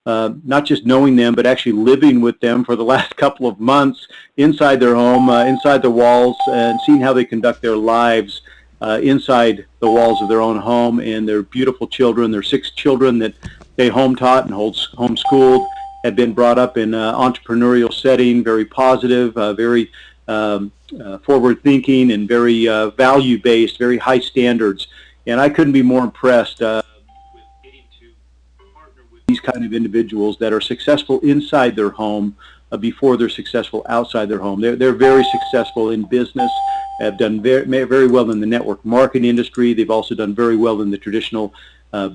not just knowing them, but actually living with them for the last couple of months inside their home, inside the walls, and seeing how they conduct their lives inside the walls of their own home, and their beautiful children, their 6 children that they home-taught and homeschooled, have been brought up in an entrepreneurial setting, very positive, very forward-thinking, and very value-based, very high standards. And I couldn't be more impressed with getting to partner with these kind of individuals that are successful inside their home before they're successful outside their home. They're very successful in business, have done very well in the network marketing industry. They've also done very well in the traditional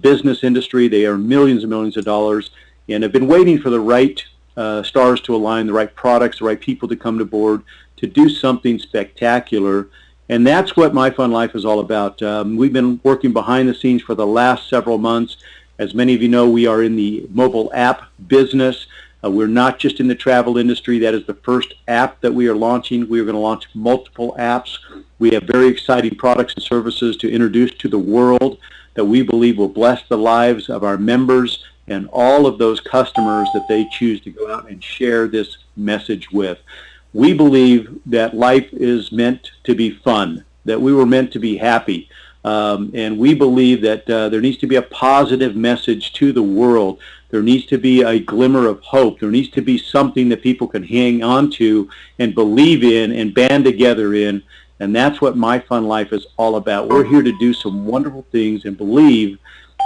business industry. They earn millions and millions of dollars, and have been waiting for the right stars to align, the right products, the right people to come to board to do something spectacular. And that's what MyFunLife is all about. We've been working behind the scenes for the last several months. As many of you know, we are in the mobile app business. We're not just in the travel industry. That is the first app that we are launching. We are going to launch multiple apps. We have very exciting products and services to introduce to the world that we believe will bless the lives of our members and all of those customers that they choose to go out and share this message with. We believe that life is meant to be fun, that we were meant to be happy, and we believe that there needs to be a positive message to the world. There needs to be a glimmer of hope. There needs to be something that people can hang on to and believe in and band together in, and that's what MyFunLife is all about. We're here to do some wonderful things and believe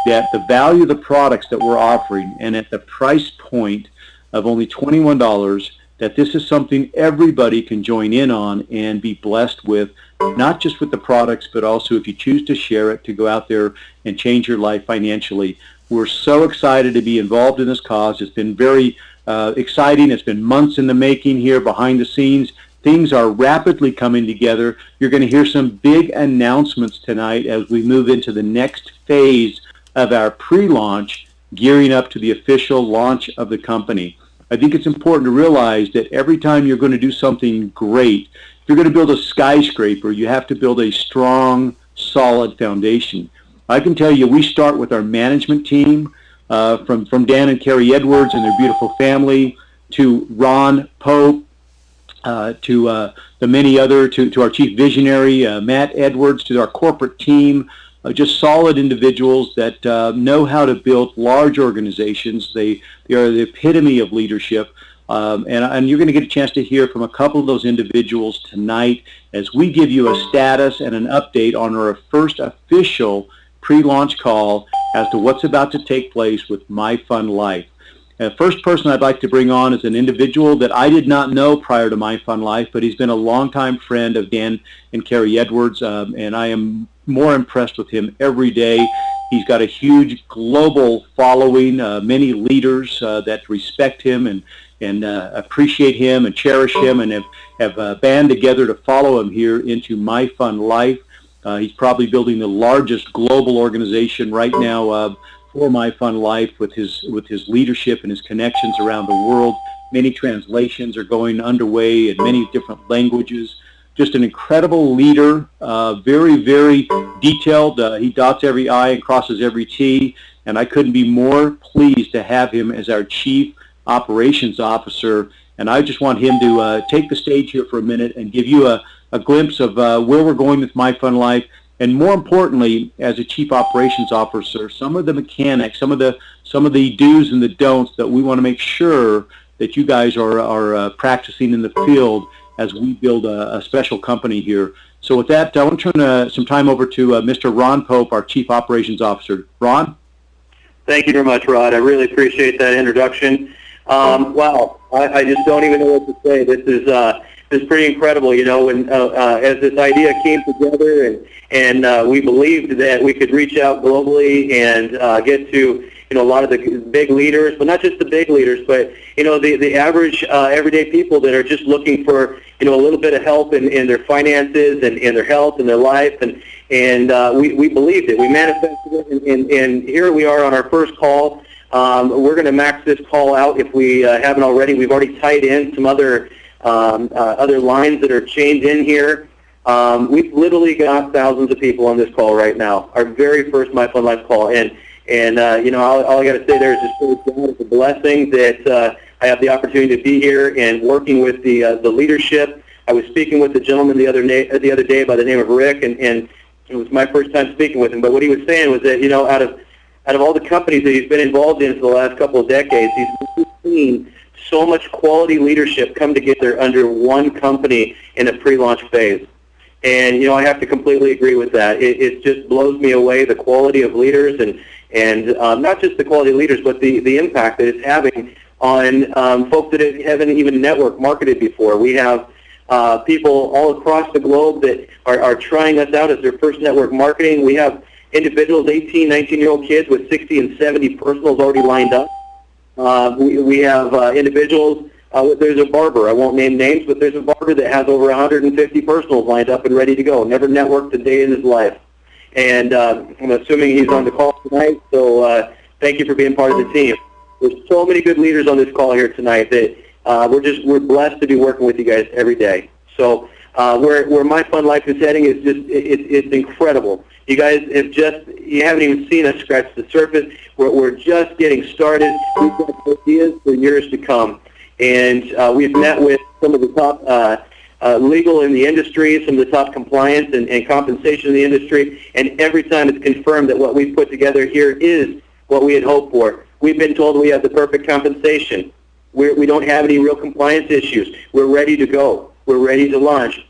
that the value of the products that we're offering, and at the price point of only $21, that this is something everybody can join in on and be blessed with, not just with the products, but also, if you choose to share it, to go out there and change your life financially. We're so excited to be involved in this cause. It's been very exciting. It's been months in the making here behind the scenes. Things are rapidly coming together. You're going to hear some big announcements tonight as we move into the next phase of our pre-launch, gearing up to the official launch of the company. I think it's important to realize that every time you're going to do something great, if you're going to build a skyscraper, you have to build a strong, solid foundation. I can tell you, we start with our management team, from Dan and Carrie Edwards and their beautiful family, to Ron Pope, to the many other, to our chief visionary, Matt Edwards, to our corporate team, just solid individuals that know how to build large organizations. They are the epitome of leadership. And you're going to get a chance to hear from a couple of those individuals tonight as we give you a status and an update on our first official pre-launch call as to what's about to take place with MyFunLife. The first person I'd like to bring on is an individual that I did not know prior to MyFunLife, but he's been a longtime friend of Dan and Carrie Edwards, and I am more impressed with him every day. He's got a huge global following, many leaders that respect him and appreciate him and cherish him, and have band together to follow him here into MyFunLife. He's probably building the largest global organization right now for MyFunLife with his leadership and his connections around the world. Many translations are going underway in many different languages. Just an incredible leader, very, very detailed. He dots every I and crosses every T, and I couldn't be more pleased to have him as our Chief Operations Officer. And I just want him to take the stage here for a minute and give you a glimpse of where we're going with MyFunLife, and more importantly, as a Chief Operations Officer, some of the mechanics, some of the do's and the don'ts that we want to make sure that you guys are practicing in the field as we build a special company here. So with that, I want to turn some time over to Mr. Ron Pope, our Chief Operations Officer. Ron? Thank you very much, Rod. I really appreciate that introduction. Wow, I just don't even know what to say. This is pretty incredible. You know, when as this idea came together, and we believed that we could reach out globally and get to a lot of the big leaders, but not just the big leaders, but the average everyday people that are just looking for a little bit of help in their finances and in their health and their life, and we believed it. We manifested it, and here we are on our first call. We're going to max this call out if we haven't already. We've already tied in some other lines that are chained in here. We've literally got thousands of people on this call right now. Our very first MyFunLife call, and And all I got to say there is just praise God. It's a blessing that I have the opportunity to be here and working with the leadership. I was speaking with the gentleman the other day by the name of Rick, and it was my first time speaking with him. But what he was saying was that out of all the companies that he's been involved in for the last couple of decades, he's seen so much quality leadership come together under one company in a pre-launch phase. And I have to completely agree with that. It just blows me away, the quality of leaders, and not just the quality of leaders, but the impact that it's having on folks that haven't even network marketed before. We have people all across the globe that are trying us out as their first network marketing. We have individuals, 18, 19-year-old kids with 60 and 70 personals already lined up. We have individuals, there's a barber, I won't name names, but there's a barber that has over 150 personals lined up and ready to go, never networked a day in his life. And I'm assuming he's on the call tonight, so thank you for being part of the team. There's so many good leaders on this call here tonight that we're blessed to be working with you guys every day. So where MyFunLife is heading is just, it's incredible. You guys you haven't even seen us scratch the surface. We're just getting started. We've got ideas for years to come. And we've met with some of the top legal in the industry, some of the top compliance and compensation in the industry, and every time it's confirmed that what we've put together here is what we had hoped for. We've been told we have the perfect compensation. We don't have any real compliance issues. We're ready to go. We're ready to launch.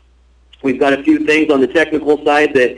We've got a few things on the technical side that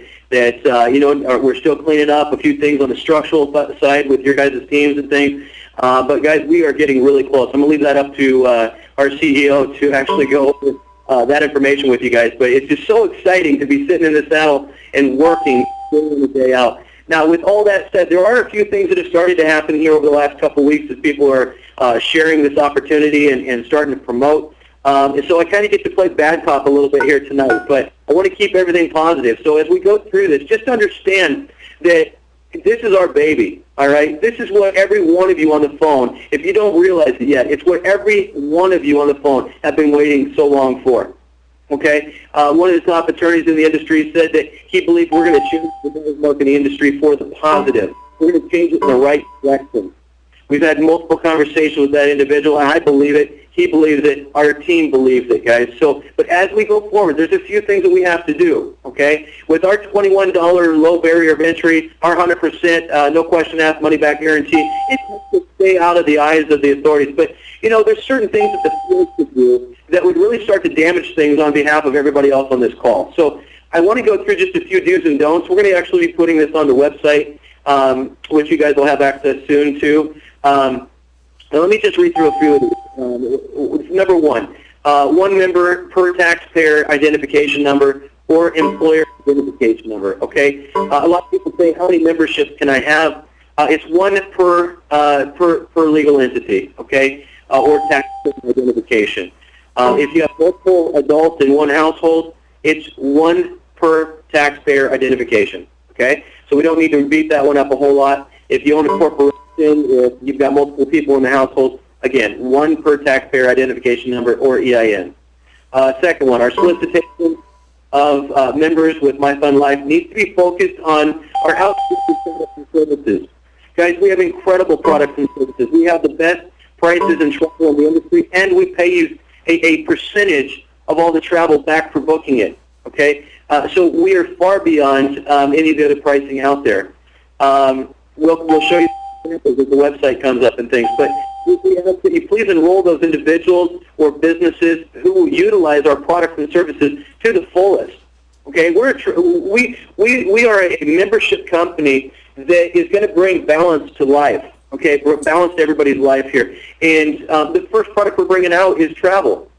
we're still cleaning up, a few things on the structural side with your guys' teams and things. But guys, we are getting really close. I'm going to leave that up to our CEO to actually go over that information with you guys. But it's just so exciting to be sitting in the saddle and working day in and day out. Now, with all that said, there are a few things that have started to happen here over the last couple of weeks as people are sharing this opportunity and starting to promote. And so I kind of get to play bad cop a little bit here tonight, but I want to keep everything positive. So as we go through this, just understand that this is our baby, all right? This is what every one of you on the phone, if you don't realize it yet, it's what every one of you on the phone have been waiting so long for, okay? One of the top attorneys in the industry said that he believed we're going to change the marketing industry for the positive. We're going to change it in the right direction. We've had multiple conversations with that individual, and I believe it. He believes it. Our team believes it, guys. So, but as we go forward, there's a few things that we have to do, okay? With our $21 low barrier of entry, our 100% no question asked money back guarantee, it has to stay out of the eyes of the authorities. But, there's certain things that the field could do that would really start to damage things on behalf of everybody else on this call. So I want to go through just a few do's and don'ts. We're going to actually be putting this on the website, which you guys will have access soon to. Now let me just read through a few of these. Number one member per taxpayer identification number or employer identification number, okay? A lot of people say, how many memberships can I have? It's one per legal entity, okay, or taxpayer identification. If you have multiple adults in one household, it's one per taxpayer identification, okay? So we don't need to beat that one up a whole lot. If you own a corporation, if you've got multiple people in the household, again, one per taxpayer identification number or EIN. Second one, our solicitation of members with MyFunLife needs to be focused on our outsourcing products and services. Guys, we have incredible products and services. We have the best prices and travel in the industry, and we pay you a percentage of all the travel back for booking it, okay? So we are far beyond any of the other pricing out there. We'll show you examples as the website comes up and things, but we ask that you please enroll those individuals or businesses who utilize our products and services to the fullest. Okay, we are a membership company that is going to bring balance to life. Okay, we're balance to everybody's life here, and the first product we're bringing out is travel.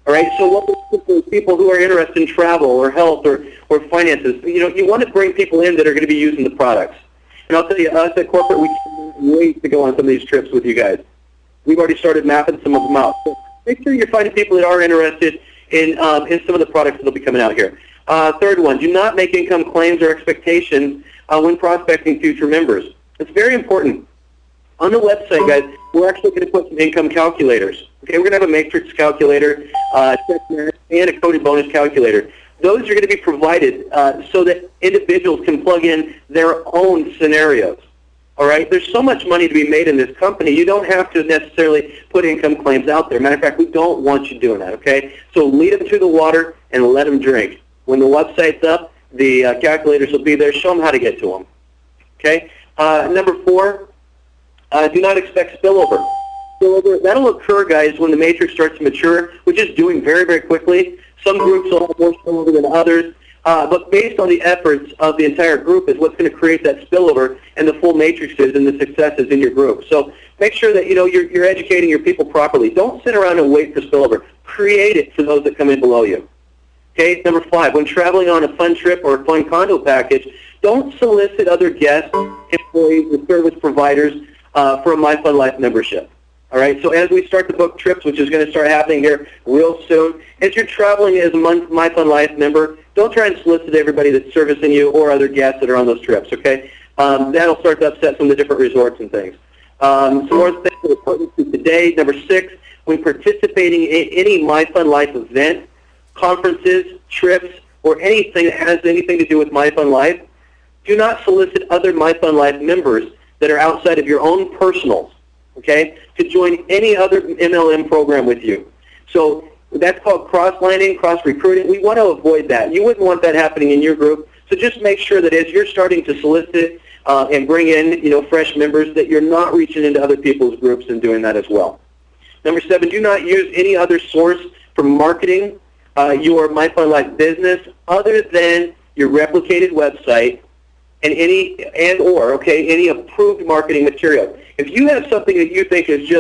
All right, so what we're looking for people who are interested in travel or health or finances. You want to bring people in that are going to be using the products. And I'll tell you, us at corporate, we can't wait to go on some of these trips with you guys. We've already started mapping some of them out. So make sure you're finding people that are interested in some of the products that will be coming out here. Third one, do not make income claims or expectations when prospecting future members. It's very important. On the website, guys, we're actually going to put some income calculators. Okay, we're going to have a matrix calculator, and a coded bonus calculator. Those are going to be provided so that individuals can plug in their own scenarios. All All right, there's so much money to be made in this company. You don't have to necessarily put income claims out there. Matter of fact, we don't want you doing that, okay? So lead them to the water and let them drink. When the website's up, the calculators will be there. Show them how to get to them, okay? Number 4, do not expect spillover. That'll occur, guys, when the matrix starts to mature, which is doing very, very quickly. Some groups will have more spillover than others. But based on the efforts of the entire group is what's going to create that spillover and the full matrices and the successes in your group. So make sure that you're educating your people properly. Don't sit around and wait for spillover. Create it for those that come in below you. Okay, number 5, when traveling on a fun trip or a fun condo package, don't solicit other guests, employees, or service providers for a MyFunLife membership. All right, so as we start to book trips, which is going to start happening here real soon, as you're traveling as a MyFunLife member, don't try and solicit everybody that's servicing you or other guests that are on those trips, okay? That'll start to upset some of the different resorts and things. Some more things that are important to today. Number 6, when participating in any MyFunLife event, conferences, trips, or anything that has anything to do with MyFunLife, do not solicit other MyFunLife members that are outside of your own personals, okay, to join any other MLM program with you. So that's called cross-lining, cross-recruiting. We want to avoid that. You wouldn't want that happening in your group. So just make sure that as you're starting to solicit and bring in, fresh members, that you're not reaching into other people's groups and doing that as well. Number 7, do not use any other source for marketing your MyFunLife business other than your replicated website and any approved marketing material. If you have something that you think is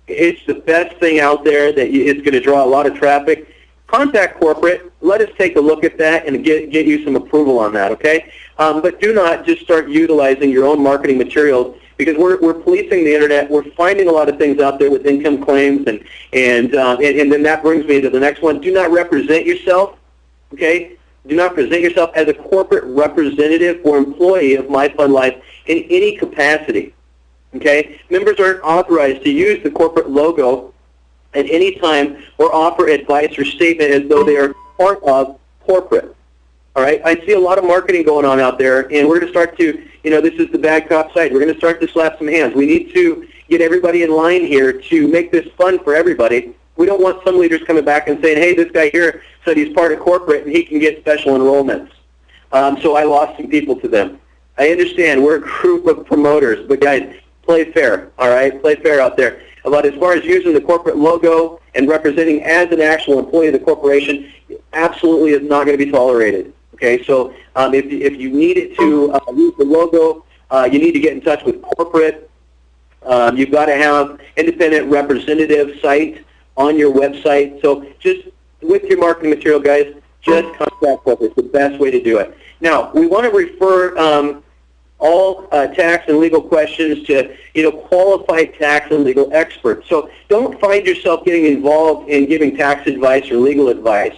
it's the best thing out there, that it's going to draw a lot of traffic, contact corporate. Let us take a look at that and get you some approval on that, okay? But do not just start utilizing your own marketing materials, because we're policing the internet. We're finding a lot of things out there with income claims, and then that brings me to the next one. Do not represent yourself, okay? Do not present yourself as a corporate representative or employee of MyFunLife in any capacity. Okay? Members aren't authorized to use the corporate logo at any time or offer advice or statement as though they are part of corporate. All right? I see a lot of marketing going on out there, and we're going to start to, this is the bad cop side. We're going to start to slap some hands. We need to get everybody in line here to make this fun for everybody. We don't want some leaders coming back and saying, hey, this guy here said he's part of corporate and he can get special enrollments. So I lost some people to them. I understand we're a group of promoters, but guys, play fair, all right? Play fair out there. But as far as using the corporate logo and representing as an actual employee of the corporation, absolutely is not going to be tolerated. Okay, so if you needed to use the logo, you need to get in touch with corporate. You've got to have independent representative site on your website. So just with your marketing material, guys, just contact corporate. It's the best way to do it. Now, we want to refer all tax and legal questions to qualified tax and legal experts. So don't find yourself getting involved in giving tax advice or legal advice.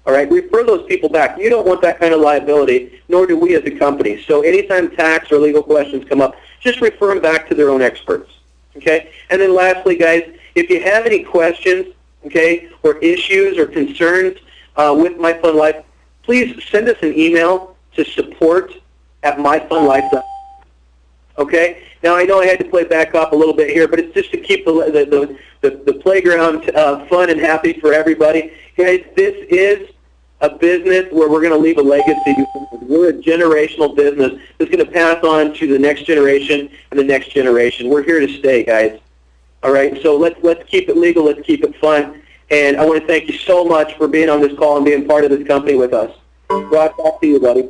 All right, refer those people back. You don't want that kind of liability, nor do we as a company. So anytime tax or legal questions come up, just refer them back to their own experts. Okay? And then lastly, guys, if you have any questions, okay, or issues or concerns with MyFunLife, please send us an email to support@myfunlife.com. Okay? Now, I know I had to play back up a little bit here, but it's just to keep the playground fun and happy for everybody. Guys, this is a business where we're going to leave a legacy. We're a generational business that's going to pass on to the next generation and the next generation. We're here to stay, guys. All right, so let's keep it legal. Let's keep it fun. And I want to thank you so much for being on this call and being part of this company with us. Rod, back to you, buddy.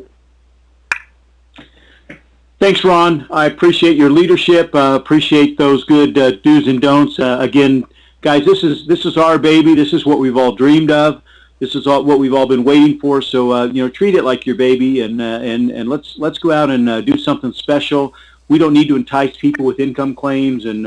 Thanks, Ron. I appreciate your leadership. Appreciate those good do's and don'ts. Again, guys, this is our baby. This is what we've all dreamed of. This is what we've all been waiting for. So treat it like your baby, and let's go out and do something special. We don't need to entice people with income claims and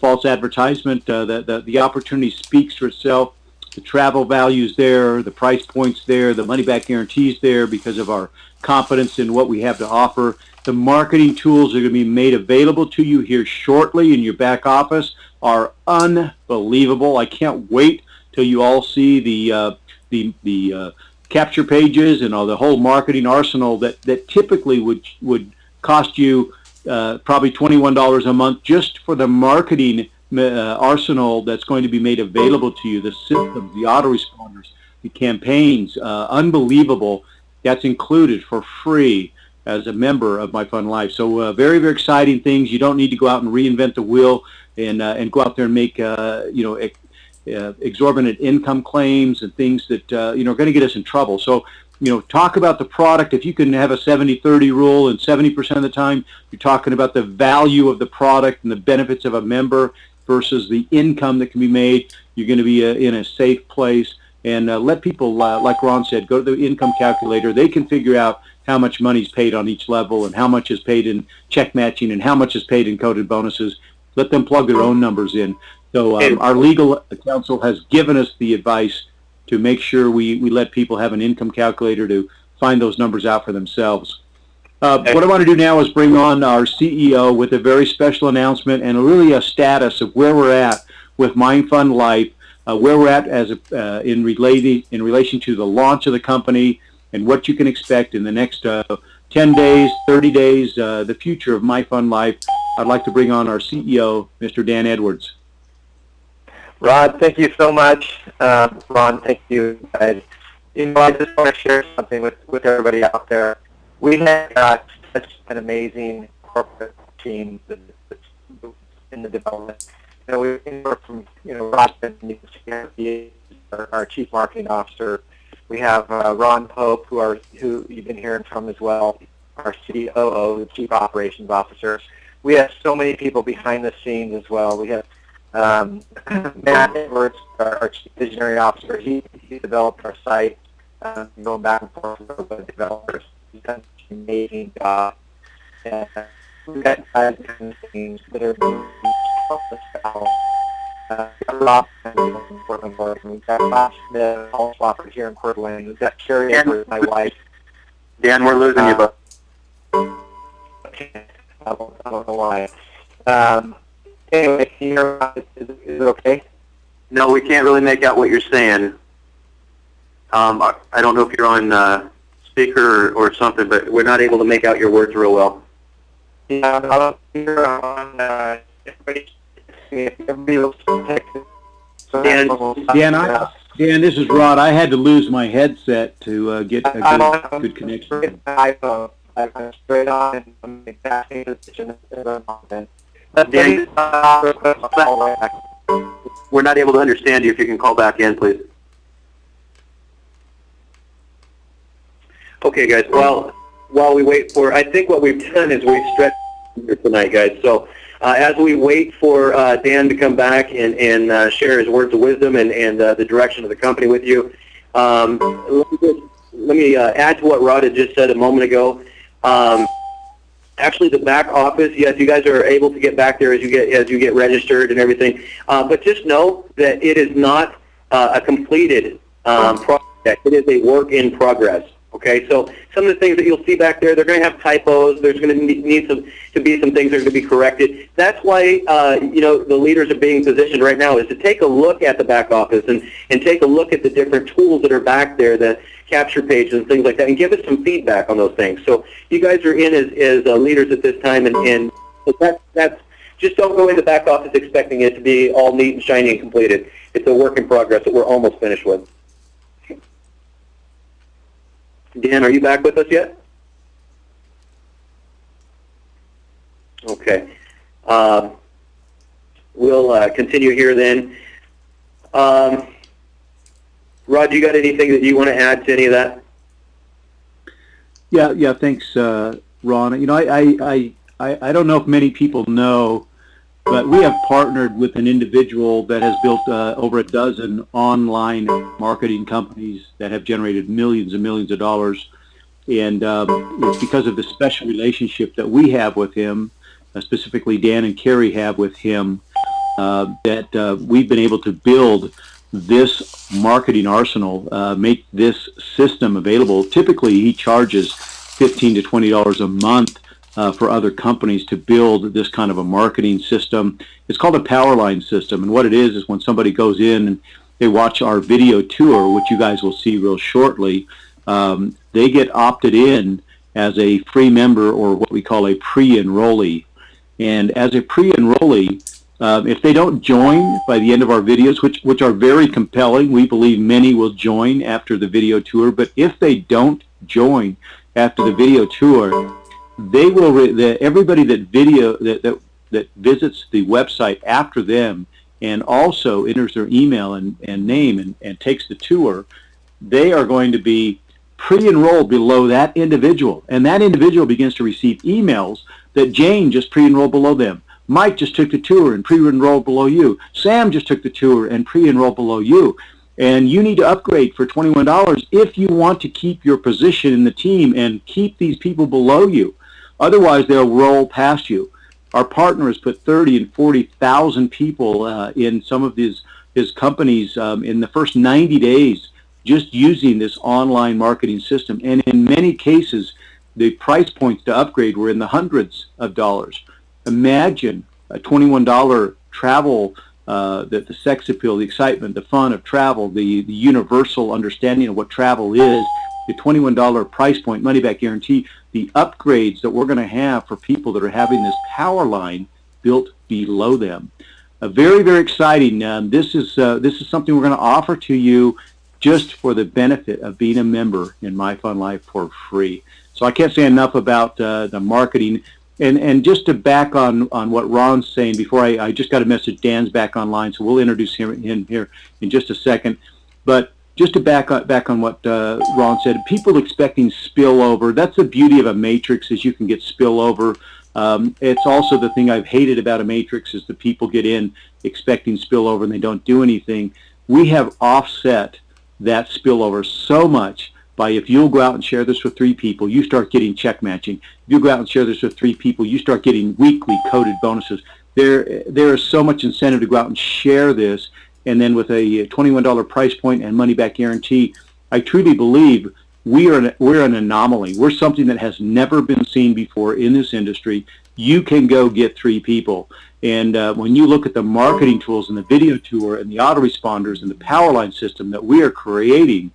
false advertisement. The opportunity speaks for itself. The travel value's there, the price point's there, the money-back guarantee's there because of our confidence in what we have to offer. The marketing tools are going to be made available to you here shortly in your back office are unbelievable. I can't wait till you all see the capture pages and all the whole marketing arsenal that typically would cost you probably $21 a month just for the marketing arsenal that's going to be made available to you, the systems, the autoresponders, the campaigns, unbelievable. That's included for free as a member of MyFunLife. So very, very exciting things. You don't need to go out and reinvent the wheel and go out there and make exorbitant income claims and things that are going to get us in trouble. So talk about the product. If you can have a 70-30 rule, and 70% of the time you're talking about the value of the product and the benefits of a member versus the income that can be made, you're going to be in a safe place. And let people, like Ron said, go to the income calculator. They can figure out how much money is paid on each level and how much is paid in check matching and how much is paid in coded bonuses. Let them plug their own numbers in. So our legal counsel has given us the advice to make sure we let people have an income calculator to find those numbers out for themselves. What I want to do now is bring on our CEO with a very special announcement and really a status of where we're at with MyFunLife, where we're at as in relation to the launch of the company and what you can expect in the next 10 days, 30 days, the future of MyFunLife. I'd like to bring on our CEO, Mr. Dan Edwards. Rod, thank you so much. Ron, thank you. I just want to share something with everybody out there. We have got such an amazing corporate team that's in the development. We work from Rod, our Chief Marketing Officer. We have Ron Pope, who you've been hearing from as well, our COO, the Chief Operations Officer. We have so many people behind the scenes as well. We have Matt Edwards, our Chief Visionary Officer. He developed our site, going back and forth with the developers. He's done an amazing job. And we've got guys behind the scenes that are doing Rob in Portland, Oregon. We've got Bob Smith, Paul Swofford here in Coeur d'Alene. We've got Carrie Edwards, my wife. Dan, we're losing you, but okay. I don't know why. Anyway, can you hear me? Is it okay? no, we can't really make out what you're saying. I don't know if you're on speaker or something, but we're not able to make out your words real well. Yeah, I don't hear on Dan, this is Rod. I had to lose my headset to get a good connection. iPhone. I'm straight on and I'm in the exact same position as I'm on. We're not able to understand you. If you can call back in, please. Okay, guys. Well, while we wait for, I think what we've done is we've stretched here tonight, guys. So as we wait for Dan to come back and share his words of wisdom and the direction of the company with you, let me add to what Rod had just said a moment ago. Actually, the back office, yes, you guys are able to get back there as you get registered and everything. But just know that it is not a completed project. It is a work in progress. Okay, so some of the things that you'll see back there, they're going to have typos. There's going to need to be some things that are going to be corrected. That's why the leaders are being positioned right now, is to take a look at the back office and take a look at the different tools that are back there, the capture pages and things like that, and give us some feedback on those things. So you guys are in as leaders at this time, and so that's just don't go into the back office expecting it to be all neat and shiny and completed. It's a work in progress that we're almost finished with. Dan, are you back with us yet? Okay. We'll continue here then. Rod, you got anything that you want to add to any of that? Yeah. Thanks, Ron. I don't know if many people know, but we have partnered with an individual that has built over a dozen online marketing companies that have generated millions and millions of dollars. And it's because of the special relationship that we have with him, specifically Dan and Carrie have with him, that we've been able to build this marketing arsenal, make this system available. Typically, he charges $15 to $20 a month for other companies to build this kind of a marketing system. It's called a power line system, and what it is when somebody goes in and they watch our video tour, which you guys will see real shortly, they get opted in as a free member, or what we call a pre-enrollee. And as a pre-enrollee, if they don't join by the end of our videos, which are very compelling, we believe many will join after the video tour, but if they don't join after the video tour, they will, everybody that visits the website after them and also enters their email and name and takes the tour, they are going to be pre-enrolled below that individual, and that individual begins to receive emails that Jane just pre-enrolled below them. Mike just took the tour and pre-enrolled below you. Sam just took the tour and pre-enrolled below you. And you need to upgrade for $21 if you want to keep your position in the team and keep these people below you. Otherwise, they'll roll past you. Our partner has put 30 and 40,000 people in some of his companies in the first 90 days just using this online marketing system. And in many cases, the price points to upgrade were in the hundreds of dollars. Imagine a $21 travel, the sex appeal, the excitement, the fun of travel, the universal understanding of what travel is, the $21 price point, money back guarantee, the upgrades that we're going to have for people that are having this power line built below them. Very, very exciting. This is something we're going to offer to you just for the benefit of being a member in MyFunLife for free. So I can't say enough about the marketing. And just to back on what Ron's saying, before I just got a message, Dan's back online, so we'll introduce him here in just a second. But just to back on what Ron said, people expecting spillover, that's the beauty of a matrix, is you can get spillover. It's also the thing I've hated about a matrix is the people get in expecting spillover and they don't do anything. We have offset that spillover so much by, if you'll go out and share this with 3 people, you start getting check matching. If you go out and share this with 3 people, you start getting weekly coded bonuses. There is so much incentive to go out and share this, and then with a $21 price point and money back guarantee, I truly believe we're an anomaly. We're something that has never been seen before in this industry. You can go get 3 people. And when you look at the marketing tools and the video tour and the autoresponders and the power line system that we are creating,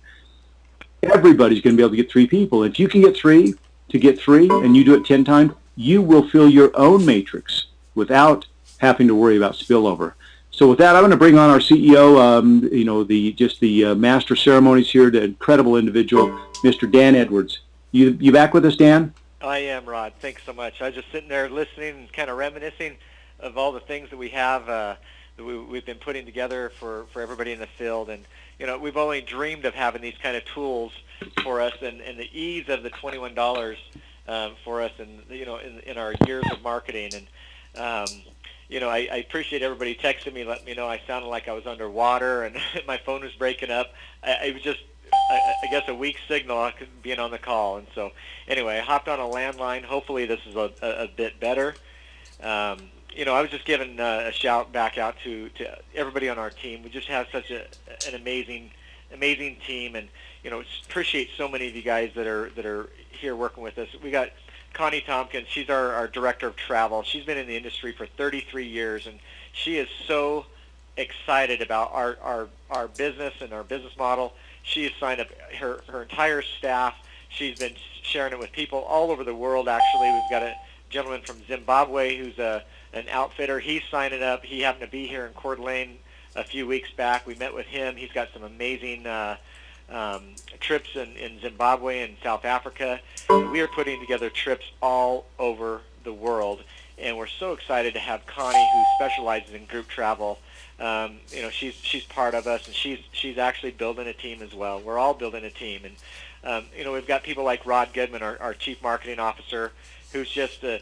everybody's going to be able to get 3 people. If you can get 3 to get 3 and you do it 10 times, you will fill your own matrix without having to worry about spillover. So with that, I'm going to bring on our CEO, the master ceremonies here, the incredible individual, Mr. Dan Edwards. You back with us, Dan? I am, Rod. Thanks so much. I was just sitting there listening and kind of reminiscing of all the things that we have that we've been putting together for everybody in the field. And, we've only dreamed of having these kind of tools for us, and the ease of the $21 for us, and, in our years of marketing. And, I appreciate everybody texting me, letting me know I sounded like I was underwater and my phone was breaking up. It was just, I guess, a weak signal being on the call. And so, anyway, I hopped on a landline. Hopefully this is a bit better. I was just giving a shout back out to everybody on our team. We just have such an amazing team, and appreciate so many of you guys that are here working with us. We got Connie Tompkins. She's our director of travel. She's been in the industry for 33 years, and she is so excited about our business and our business model. She has signed up her entire staff. She's been sharing it with people all over the world. Actually, we've got a gentleman from Zimbabwe who's an outfitter. He's signing up. He happened to be here in Coeur d'Alene a few weeks back. We met with him. He's got some amazing trips in Zimbabwe and South Africa. We are putting together trips all over the world, and we're so excited to have Connie, who specializes in group travel. She's part of us, and she's actually building a team as well. We're all building a team, and we've got people like Rod Goodman, our Chief Marketing Officer, who's just an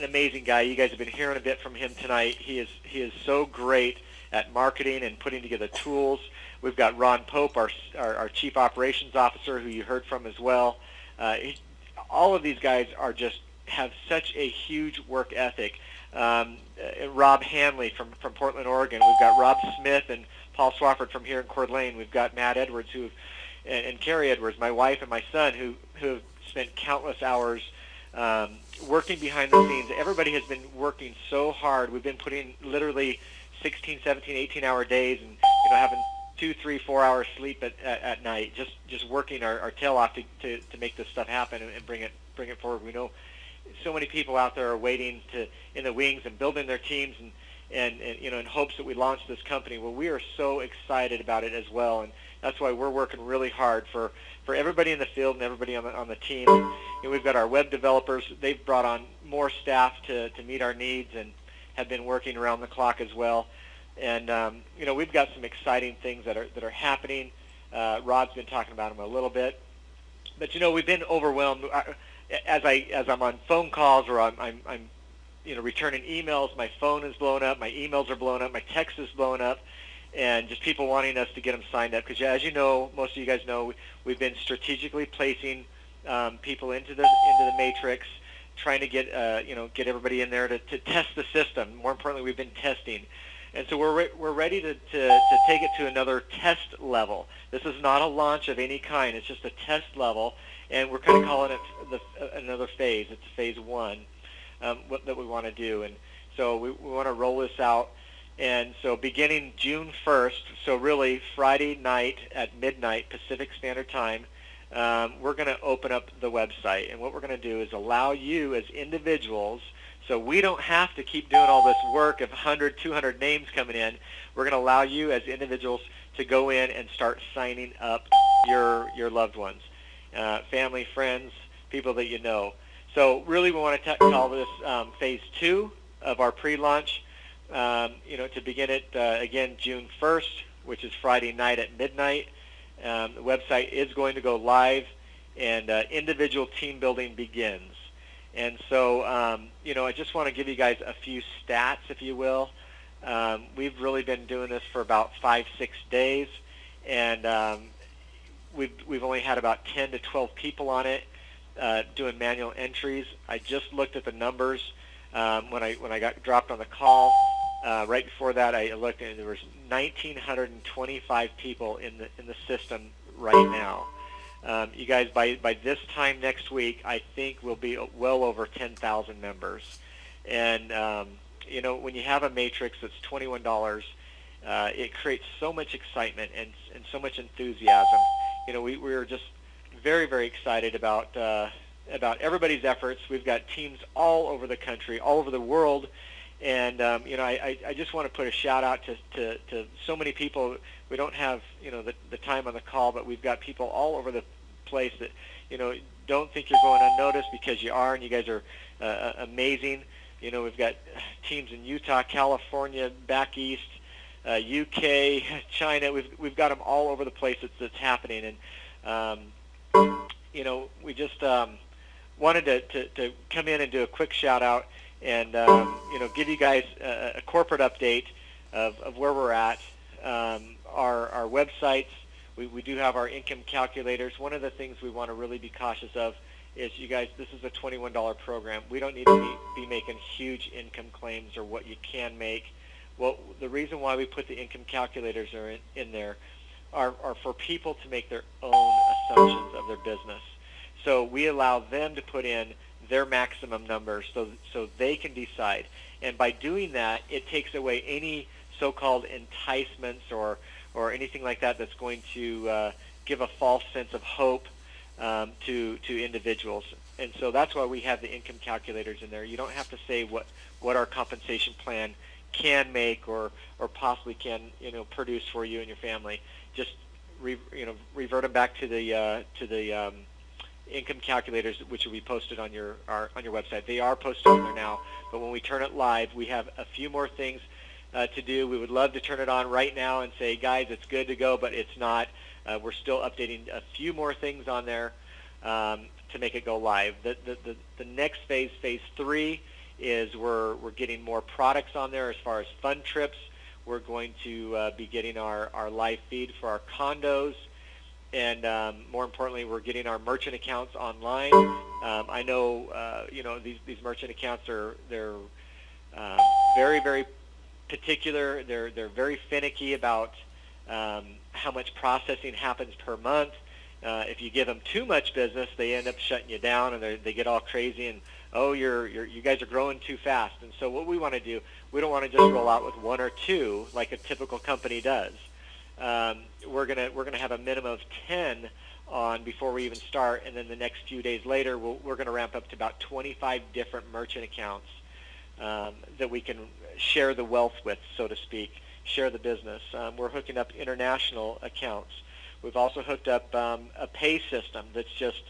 amazing guy. You guys have been hearing a bit from him tonight. He is so great at marketing and putting together tools. We've got Ron Pope, our Chief Operations Officer, who you heard from as well. All of these guys have such a huge work ethic. Rob Hanley from Portland, Oregon. We've got Rob Smith and Paul Swafford from here in Coeur d'Alene. We've got Matt Edwards and Carrie Edwards, my wife and my son, who have spent countless hours working behind the scenes. Everybody has been working so hard. We've been putting literally 16, 17, 18-hour days, and having 2, 3, 4 hours sleep at night, just working our tail off to make this stuff happen and bring it bring it forward. We know so many people out there are waiting in the wings and building their teams and in hopes that we launch this company. Well, we are so excited about it as well, and that's why we're working really hard for everybody in the field and everybody on the team. And we've got our web developers. They've brought on more staff to meet our needs and have been working around the clock as well. And we've got some exciting things that are happening. Rod's been talking about them a little bit, but we've been overwhelmed. As I'm on phone calls or I'm returning emails, my phone is blowing up, my emails are blowing up, my text is blowing up, and just people wanting us to get them signed up. Because as you know, most of you guys know, we've been strategically placing people into the matrix, trying to get everybody in there to test the system. More importantly, we've been testing. And so we're ready to take it to another test level. This is not a launch of any kind. It's just a test level, and we're kind of calling it another phase. It's phase 1 that we want to do. And so we want to roll this out. And so beginning June 1st, so really Friday night at midnight Pacific Standard Time, we're going to open up the website. And what we're going to do is allow you as individuals, so we don't have to keep doing all this work of 100, 200 names coming in. We're going to allow you as individuals to go in and start signing up your loved ones, family, friends, people that you know. So really we want to call this phase 2 of our pre-launch, to begin it again June 1st, which is Friday night at midnight. The website is going to go live, and individual team building begins. And so, I just want to give you guys a few stats, if you will. We've really been doing this for about 5-6 days, and we've only had about 10 to 12 people on it doing manual entries. I just looked at the numbers when I got dropped on the call. Right before that, I looked, and there was 1,925 people in the system right now. You guys, by this time next week, I think we'll be well over 10,000 members. And when you have a matrix that's $21, it creates so much excitement and so much enthusiasm. We're just very, very excited about everybody's efforts. We've got teams all over the country, all over the world. And I just want to put a shout out to so many people. We don't have the time on the call, but we've got people all over the place that don't think you're going unnoticed, because you are, and you guys are amazing. We've got teams in Utah, California, back east, UK, China. We've got them all over the place that's happening, and we just wanted to come in and do a quick shout out and give you guys a corporate update of where we're at. Our websites, we do have our income calculators. One of the things we want to really be cautious of is, you guys, this is a $21 program. We don't need to be making huge income claims or what you can make. Well, the reason why we put the income calculators are in there are for people to make their own assumptions of their business. So we allow them to put in their maximum numbers so they can decide. And by doing that, it takes away any so-called enticements or anything like that that's going to give a false sense of hope to individuals. And so that's why we have the income calculators in there. You don't have to say what our compensation plan can make or possibly can produce for you and your family. Just revert them back to the income calculators, which will be posted on your website. They are posted on there now, but when we turn it live, we have a few more things to do. We would love to turn it on right now and say, guys, it's good to go, but it's not. We're still updating a few more things on there to make it go live. The next phase, phase 3, is we're getting more products on there as far as fun trips. We're going to be getting our live feed for our condos. And more importantly, we're getting our merchant accounts online. I know, these merchant accounts they're very, very particular. They're very finicky about how much processing happens per month. If you give them too much business, they end up shutting you down, and they get all crazy and, oh, you guys are growing too fast. And so what we want to do, we don't want to just roll out with 1 or 2 like a typical company does. We're gonna have a minimum of 10 on before we even start, and then the next few days later, we're going to ramp up to about 25 different merchant accounts that we can share the wealth with, so to speak, share the business. We're hooking up international accounts. We've also hooked up a pay system that's just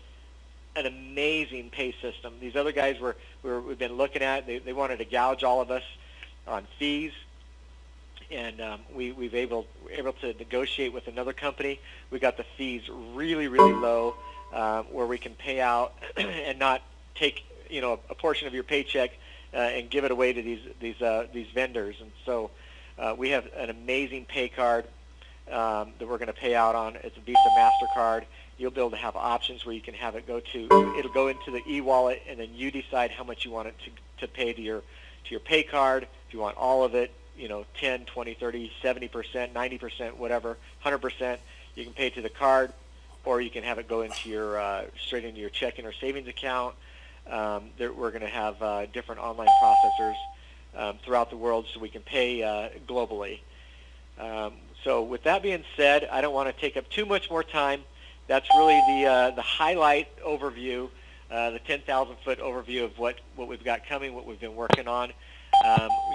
an amazing pay system. These other guys we've been looking at, they wanted to gouge all of us on fees, and we've able to negotiate with another company. We got the fees really, really low, where we can pay out and not take a portion of your paycheck and give it away to these vendors. And so we have an amazing pay card that we're going to pay out on. It's a Visa MasterCard. You'll be able to have options where you can have it it'll go into the e-wallet, and then you decide how much you want it to pay to your pay card. If you want all of it, 10, 20, 30, 70%, 90%, whatever, 100%, you can pay to the card, or you can have it go into straight into your checking or savings account. We're going to have different online processors throughout the world, so we can pay globally. So with that being said, I don't want to take up too much more time. That's really the highlight overview, the 10,000-foot overview of what we've got coming, what we've been working on.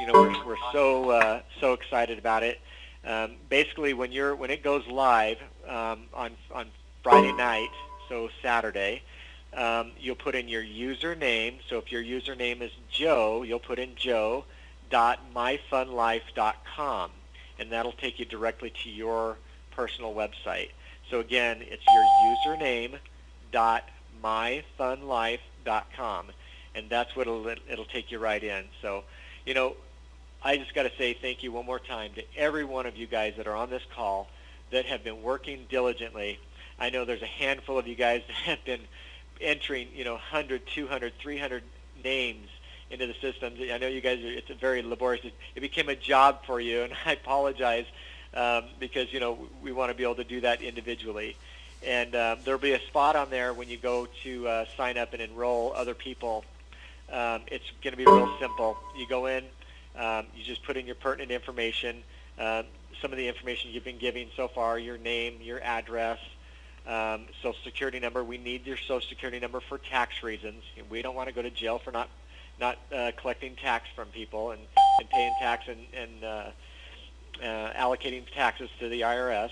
We're so excited about it. Basically, when it goes live on Friday night, so Saturday, you'll put in your username. So if your username is Joe, you'll put in joe.myfunlife.com, and that'll take you directly to your personal website. So again, it's your username.myfunlife.com, and that's what it'll take you right in. So, I just got to say thank you one more time to every one of you guys that are on this call that have been working diligently. I know there's a handful of you guys that have been entering, 100, 200, 300 names into the system. I know you guys it's a very laborious. It became a job for you, and I apologize. Because we want to be able to do that individually, and there'll be a spot on there when you go to sign up and enroll other people. It's going to be real simple. You go in, you just put in your pertinent information, some of the information you've been giving so far, your name, your address, Social Security number. We need your Social Security number for tax reasons. We don't want to go to jail for not collecting tax from people and paying tax and allocating taxes to the IRS.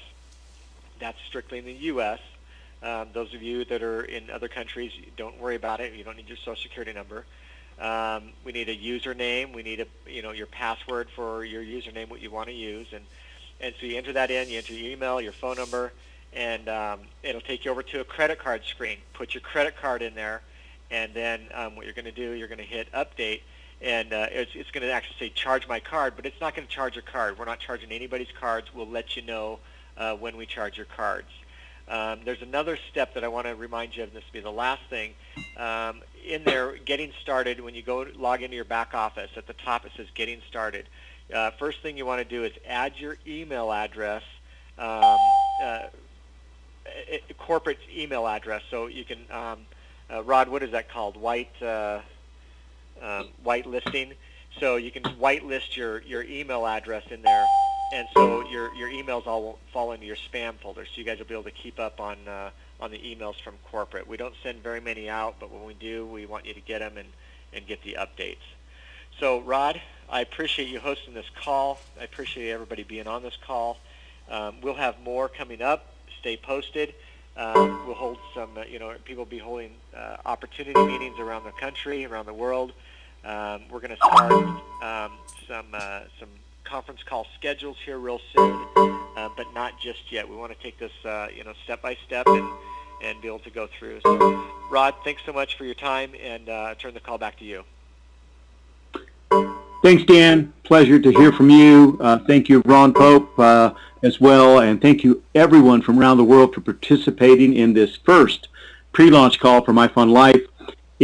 That's strictly in the U.S. Those of you that are in other countries, don't worry about it. You don't need your Social Security number. We need a username. We need your password for your username, what you want to use, and so you enter that in. You enter your email, your phone number, and it'll take you over to a credit card screen. Put your credit card in there, and then what you're going to do, you're going to hit update. And it's going to actually say charge my card, but it's not going to charge your card. We're not charging anybody's cards. We'll let you know when we charge your cards. There's another step that I want to remind you of, and this will be the last thing. In there, getting started, when you go log into your back office, at the top it says getting started. First thing you want to do is add your email address, corporate email address. So you can, Rod, what is that called? Whitelisting. So you can whitelist your email address in there, and so your emails all won't fall into your spam folder. So you guys will be able to keep up on the emails from corporate. We don't send very many out, but when we do, we want you to get them and get the updates. So Rod, I appreciate you hosting this call. I appreciate everybody being on this call. We'll have more coming up. Stay posted. We'll hold some, people will be holding opportunity meetings around the country, around the world. We're going to start some conference call schedules here real soon, but not just yet. We want to take this, step by step and be able to go through. So, Rod, thanks so much for your time, and turn the call back to you. Thanks, Dan. Pleasure to hear from you. Thank you, Ron Pope, as well, and thank you everyone from around the world for participating in this first pre-launch call for MyFunLife.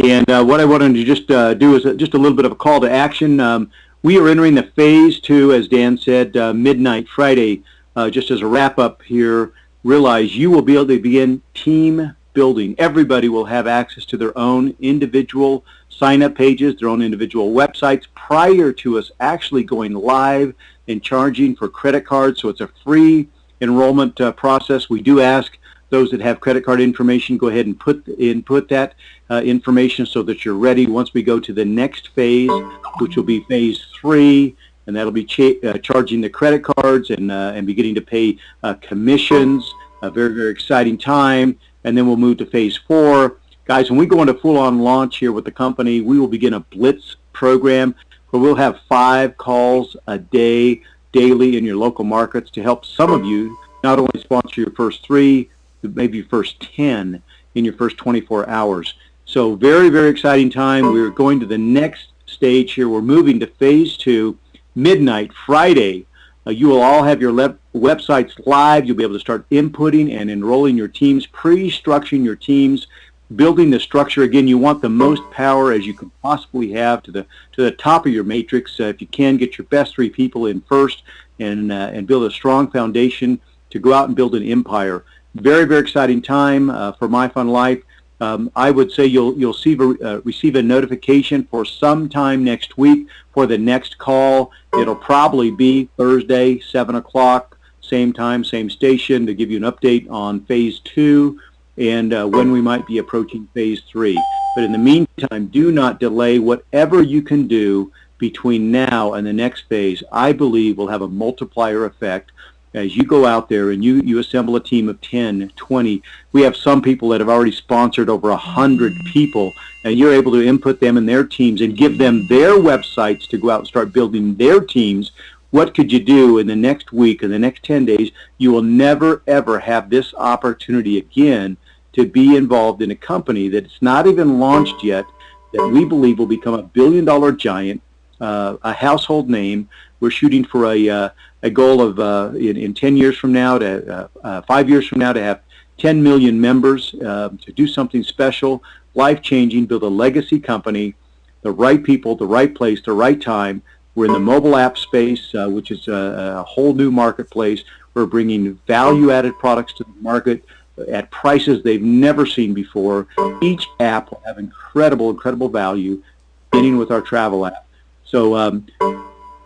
And what I wanted to just do is just a little bit of a call to action. We are entering the phase 2, as Dan said, midnight Friday. Just as a wrap-up here, realize you will be able to begin team building. Everybody will have access to their own individual sign-up pages, their own individual websites, prior to us actually going live and charging for credit cards. So it's a free enrollment process. We do ask Those that have credit card information, go ahead and input that information so that you're ready once we go to the next phase, which will be phase 3, and that'll be charging the credit cards and beginning to pay commissions. A very, very exciting time. And then we'll move to phase 4. Guys, when we go into full-on launch here with the company, we will begin a blitz program where we'll have 5 calls a day, daily in your local markets to help some of you not only sponsor your first 3, but maybe your first 10 in your first 24 hours. So very, very exciting time. We're going to the next stage here. We're moving to phase 2, midnight Friday. You will all have your websites live. You'll be able to start inputting and enrolling your teams, pre-structuring your teams, building the structure. Again, you want the most power as you can possibly have to the top of your matrix. If you can, get your best 3 people in first and build a strong foundation to go out and build an empire. Very, very exciting time for MyFunLife. I would say you'll receive a notification for sometime next week for the next call. It'll probably be Thursday, 7 o'clock, same time, same station, to give you an update on phase 2 and when we might be approaching phase 3. But in the meantime, do not delay. Whatever you can do between now and the next phase, I believe will have a multiplier effect as you go out there and you assemble a team of 10, 20. We have some people that have already sponsored over 100 people, and you're able to input them in their teams and give them their websites to go out and start building their teams. What could you do in the next week or the next 10 days? You will never, ever have this opportunity again to be involved in a company that's not even launched yet, that we believe will become a billion-dollar giant, a household name. We're shooting for a goal of in 10 years from now to 5 years from now to have 10 million members, to do something special, life-changing, build a legacy company, the right people, the right place, the right time. We're in the mobile app space, which is a whole new marketplace. We're bringing value-added products to the market at prices they've never seen before. Each app will have incredible, incredible value, beginning with our travel app. So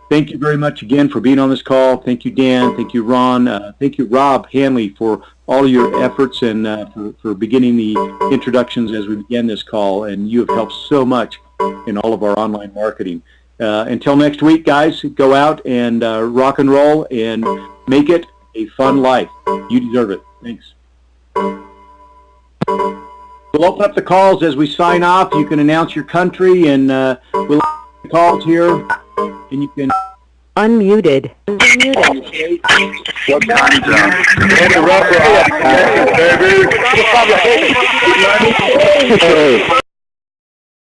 thank you very much again for being on this call. Thank you, Dan. Thank you, Ron. Thank you, Rob Hanley, for all your efforts and for beginning the introductions as we began this call. And you have helped so much in all of our online marketing. Until next week, guys, go out and rock and roll and make it a fun life. You deserve it. Thanks. We'll open up the calls as we sign off. You can announce your country, and we'll open the calls here, and you can unmuted. What time zone?